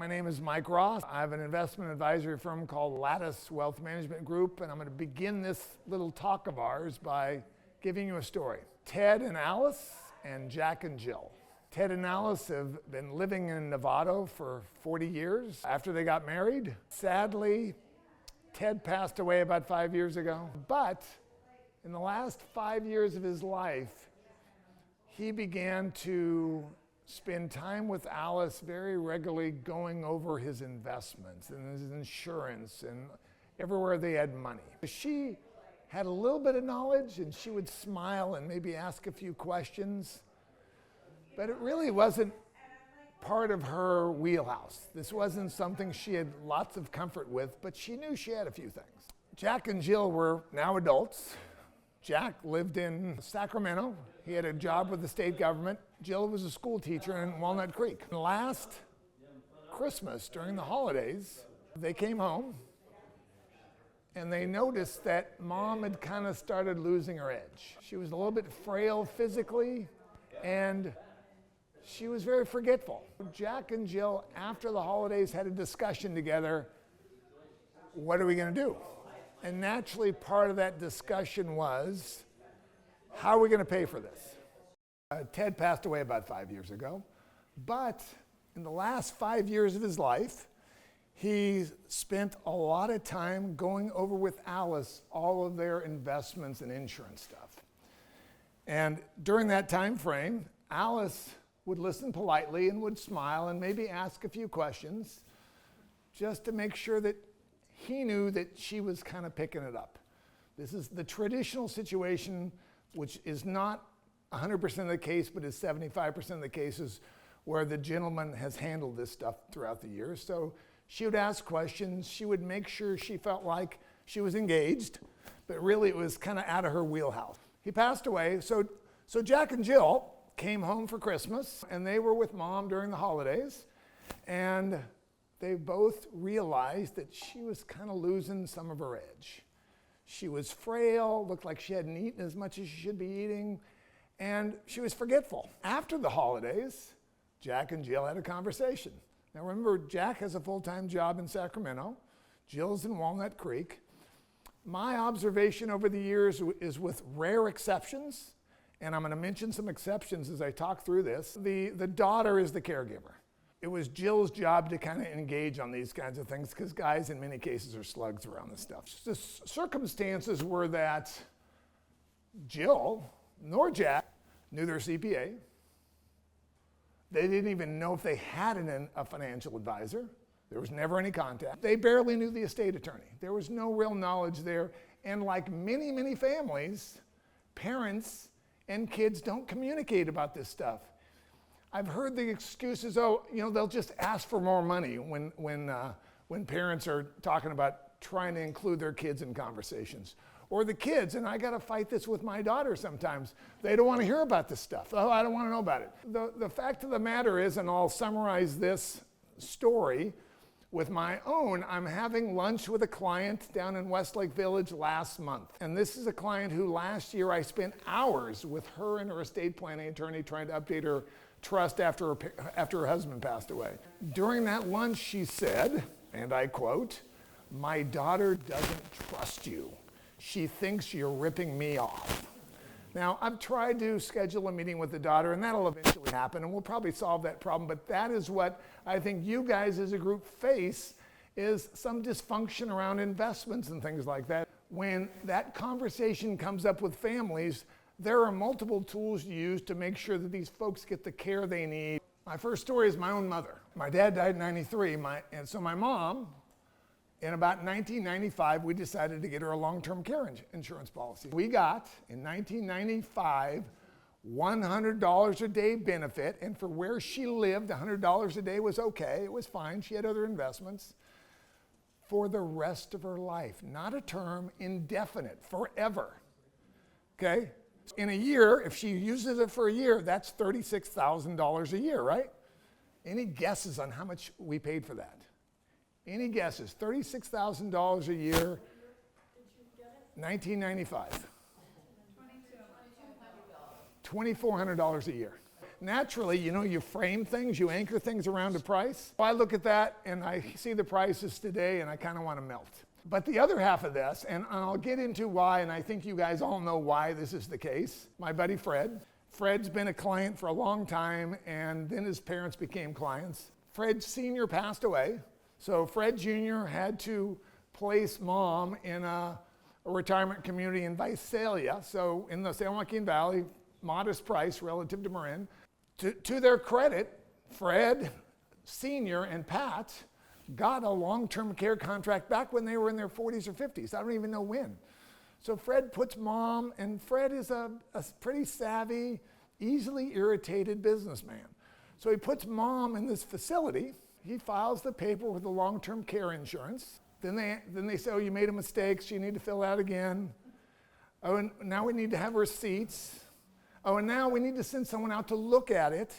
My name is Mike Ross. I have an investment advisory firm called Lattice Wealth Management Group, and I'm going to begin this little talk of ours by giving you a story. Ted and Alice and Jack and Jill. Ted and Alice have been living in Nevada for 40 years after they got married. Sadly, Ted passed away about 5 years ago, but in the last 5 years of his life, he began to spend time with Alice very regularly, going over his investments and his insurance and everywhere they had money. She had a little bit of knowledge and she would smile and maybe ask a few questions, but it really wasn't part of her wheelhouse. This wasn't something she had lots of comfort with, but she knew she had a few things. Jack and Jill were now adults. Jack lived in Sacramento. He had a job with the state government. Jill was a school teacher in Walnut Creek. Last Christmas, during the holidays, they came home and they noticed that Mom had kind of started losing her edge. She was a little bit frail physically and she was very forgetful. Jack and Jill, after the holidays, had a discussion together. What are we going to do? And naturally, part of that discussion was, how are we going to pay for this? Ted passed away about 5 years ago, but in the last 5 years of his life, he spent a lot of time going over with Alice all of their investments and insurance stuff. And during that time frame, Alice would listen politely and would smile and maybe ask a few questions just to make sure that he knew that she was kind of picking it up. This is the traditional situation, which is not 100% of the case, but is 75% of the cases where the gentleman has handled this stuff throughout the years. So she would ask questions. She would make sure she felt like she was engaged, but really it was kind of out of her wheelhouse. He passed away, so Jack and Jill came home for Christmas, and they were with Mom during the holidays, and they both realized that she was kind of losing some of her edge. She was frail, looked like she hadn't eaten as much as she should be eating, and she was forgetful. After the holidays, Jack and Jill had a conversation. Now remember, Jack has a full-time job in Sacramento. Jill's in Walnut Creek. My observation over the years is, with rare exceptions, and I'm going to mention some exceptions as I talk through this, the daughter is the caregiver. It was Jill's job to kind of engage on these kinds of things because guys in many cases are slugs around this stuff. The circumstances were that Jill nor Jack knew their CPA. They didn't even know if they had a financial advisor. There was never any contact. They barely knew the estate attorney. There was no real knowledge there. And like many, many families, parents and kids don't communicate about this stuff. I've heard the excuses, they'll just ask for more money when parents are talking about trying to include their kids in conversations. Or the kids, and I got to fight this with my daughter sometimes, they don't want to hear about this stuff. Oh, I don't want to know about it. The fact of the matter is, and I'll summarize this story with my own, I'm having lunch with a client down in Westlake Village last month. And this is a client who last year I spent hours with her and her estate planning attorney trying to update her trust after her husband passed away. During that lunch, she said, and I quote, "My daughter doesn't trust you. She thinks you're ripping me off." Now, I've tried to schedule a meeting with the daughter, and that'll eventually happen, and we'll probably solve that problem, but that is what I think you guys as a group face, is some dysfunction around investments and things like that. When that conversation comes up with families, there are multiple tools to use to make sure that these folks get the care they need. My first story is my own mother. My dad died in 93, and so my mom, in about 1995, we decided to get her a long-term care insurance policy. We got, in 1995, $100 a day benefit, and for where she lived, $100 a day was okay, it was fine, she had other investments, for the rest of her life. Not a term, indefinite, forever, okay? In a year, if she uses it for a year, that's $36,000 a year, right? Any guesses on how much we paid for that? Any guesses? $36,000 a year, 1995. $2,400 a year. naturally, you frame things, you anchor things around a price. I look at that and I see the prices today and I kind of want to melt. But the other half of this, and I'll get into why, and I think you guys all know why this is the case. My buddy Fred's been a client for a long time, and then his parents became clients. Fred Sr. passed away, so Fred Jr. had to place mom in a retirement community in Visalia, so in the San Joaquin Valley, modest price relative to Marin. To their credit, Fred Sr. and Pat got a long-term care contract back when they were in their 40s or 50s. I don't even know when. So Fred puts mom, and Fred is a pretty savvy, easily irritated businessman. So he puts mom in this facility. He files the paper with the long-term care insurance. Then they say, oh, you made a mistake, so you need to fill out again. Oh, and now we need to have receipts. Oh, and now we need to send someone out to look at it.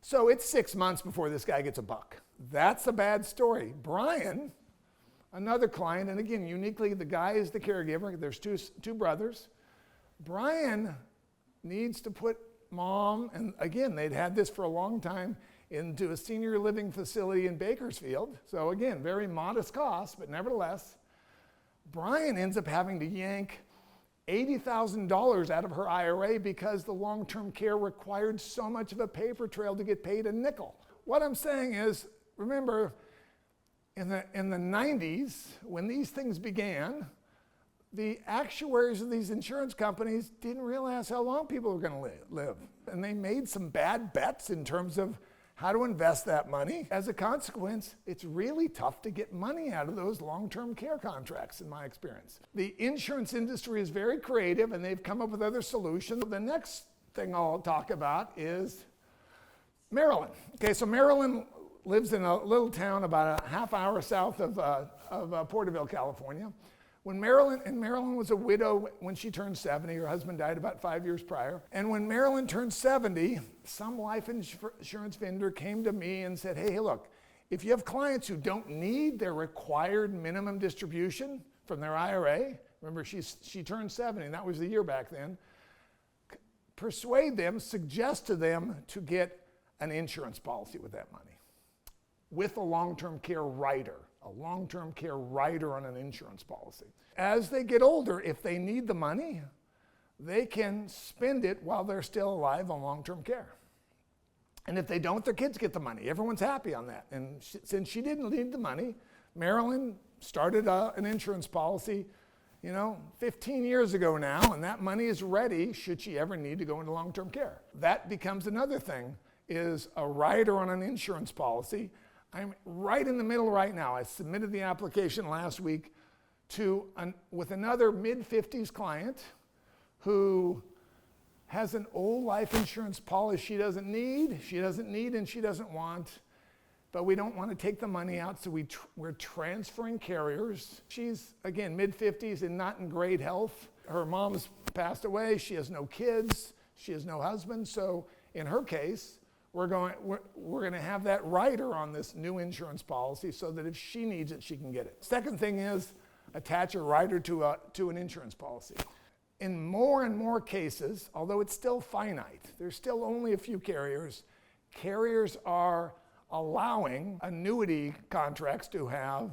So it's 6 months before this guy gets a buck. That's a bad story. Brian, another client, and again, uniquely, the guy is the caregiver. There's two brothers. Brian needs to put mom, and again, they'd had this for a long time, into a senior living facility in Bakersfield. So again, very modest cost, but nevertheless, Brian ends up having to yank $80,000 out of her IRA because the long-term care required so much of a paper trail to get paid a nickel. What I'm saying is, remember, in the 90s, when these things began, the actuaries of these insurance companies didn't realize how long people were going to live. And they made some bad bets in terms of how to invest that money. As a consequence, it's really tough to get money out of those long-term care contracts, in my experience. The insurance industry is very creative, and they've come up with other solutions. The next thing I'll talk about is Marilyn. Okay, so Marilyn lives in a little town about a half hour south of Porterville, California. Marilyn was a widow when she turned 70. Her husband died about 5 years prior. And when Marilyn turned 70, some life insurance vendor came to me and said, hey, look, if you have clients who don't need their required minimum distribution from their IRA, remember she turned 70, and that was the year back then, persuade them, suggest to them to get an insurance policy with that money, with a long-term care rider. A long-term care rider on an insurance policy. As they get older, if they need the money, they can spend it while they're still alive on long-term care. And if they don't, their kids get the money. Everyone's happy on that. And since she didn't need the money, Marilyn started an insurance policy, 15 years ago now, and that money is ready should she ever need to go into long-term care. That becomes another thing, is a rider on an insurance policy. I'm right in the middle right now. I submitted the application last week with another mid-50s client who has an old life insurance policy she doesn't need and she doesn't want, but we don't want to take the money out, so we're transferring carriers. She's, again, mid-50s and not in great health. Her mom's passed away. She has no kids. She has no husband. So in her case, we're going to have that rider on this new insurance policy so that if she needs it, she can get it. Second thing is attach a rider to an insurance policy. In more and more cases, although it's still finite, there's still only a few carriers are allowing annuity contracts to have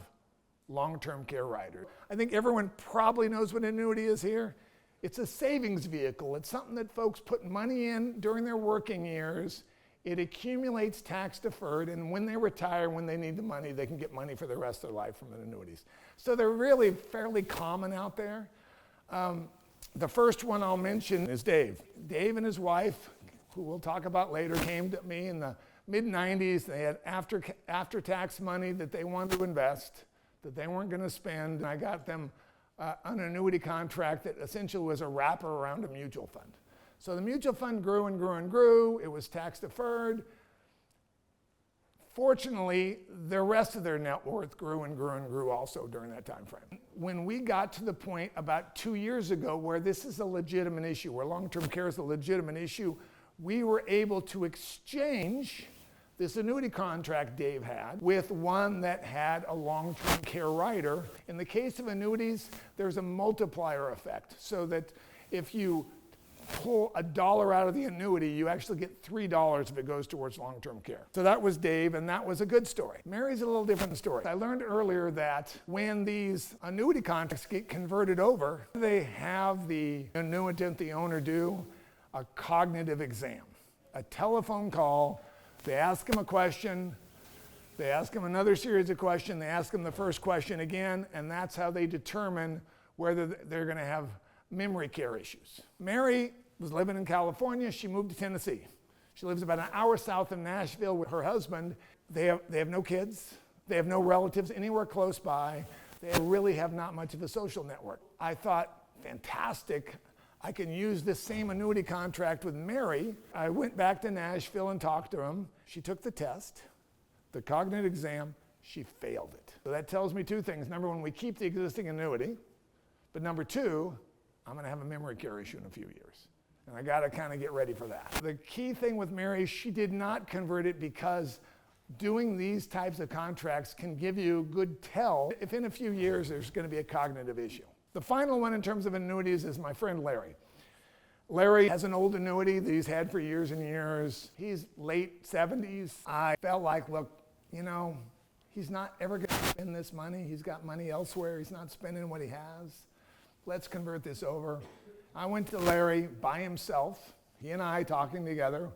long-term care riders. I think everyone probably knows what an annuity is here. It's a savings vehicle. It's something that folks put money in during their working years. It accumulates tax deferred, and when they retire, when they need the money, they can get money for the rest of their life from the annuities. So they're really fairly common out there. The first one I'll mention is Dave. Dave and his wife, who we'll talk about later, came to me in the mid-90s. They had after-tax money that they wanted to invest, that they weren't going to spend, and I got them an annuity contract that essentially was a wrapper around a mutual fund. So the mutual fund grew and grew and grew. It was tax deferred. Fortunately, the rest of their net worth grew and grew and grew also during that time frame. When we got to the point about 2 years ago where this is a legitimate issue, where long-term care is a legitimate issue, we were able to exchange this annuity contract Dave had with one that had a long-term care rider. In the case of annuities, there's a multiplier effect, so that if you pull $1 out of the annuity, you actually get $3 if it goes towards long-term care. So that was Dave, and that was a good story. Mary's a little different story. I learned earlier that when these annuity contracts get converted over, they have the annuitant, the owner, do a cognitive exam, a telephone call. They ask him a question, they ask him another series of questions, they ask him the first question again, and that's how they determine whether they're going to have memory care issues. Mary was living in California. She moved to Tennessee. She lives about an hour south of Nashville with her husband. They have no kids. They have no relatives anywhere close by. They really have not much of a social network. I thought, fantastic. I can use this same annuity contract with Mary. I went back to Nashville and talked to him. She took the test, the cognitive exam. She failed it. So that tells me two things. Number one, we keep the existing annuity. But number two, I'm going to have a memory care issue in a few years. And I got to kind of get ready for that. The key thing with Mary, she did not convert it because doing these types of contracts can give you good tell if in a few years there's going to be a cognitive issue. The final one in terms of annuities is my friend Larry. Larry has an old annuity that he's had for years and years. He's late 70s. I felt like, look, you know, he's not ever going to spend this money. He's got money elsewhere. He's not spending what he has. Let's convert this over. I went to Larry by himself, he and I talking together,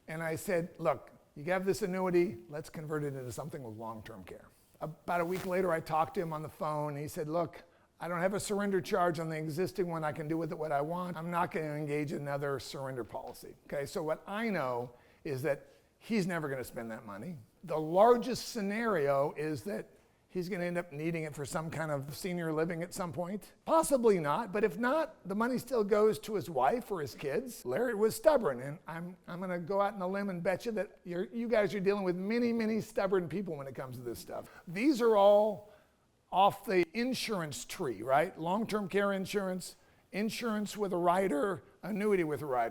and I said, look, you have this annuity, let's convert it into something with long-term care. About a week later, I talked to him on the phone. He said, look, I don't have a surrender charge on the existing one. I can do with it what I want. I'm not going to engage another surrender policy. Okay, so what I know is that he's never going to spend that money. The largest scenario is that he's going to end up needing it for some kind of senior living at some point. Possibly not, but if not, the money still goes to his wife or his kids. Larry was stubborn, and I'm going to go out on a limb and bet you that you guys are dealing with many, many stubborn people when it comes to this stuff. These are all off the insurance tree, right? Long-term care insurance, insurance with a rider, annuity with a rider.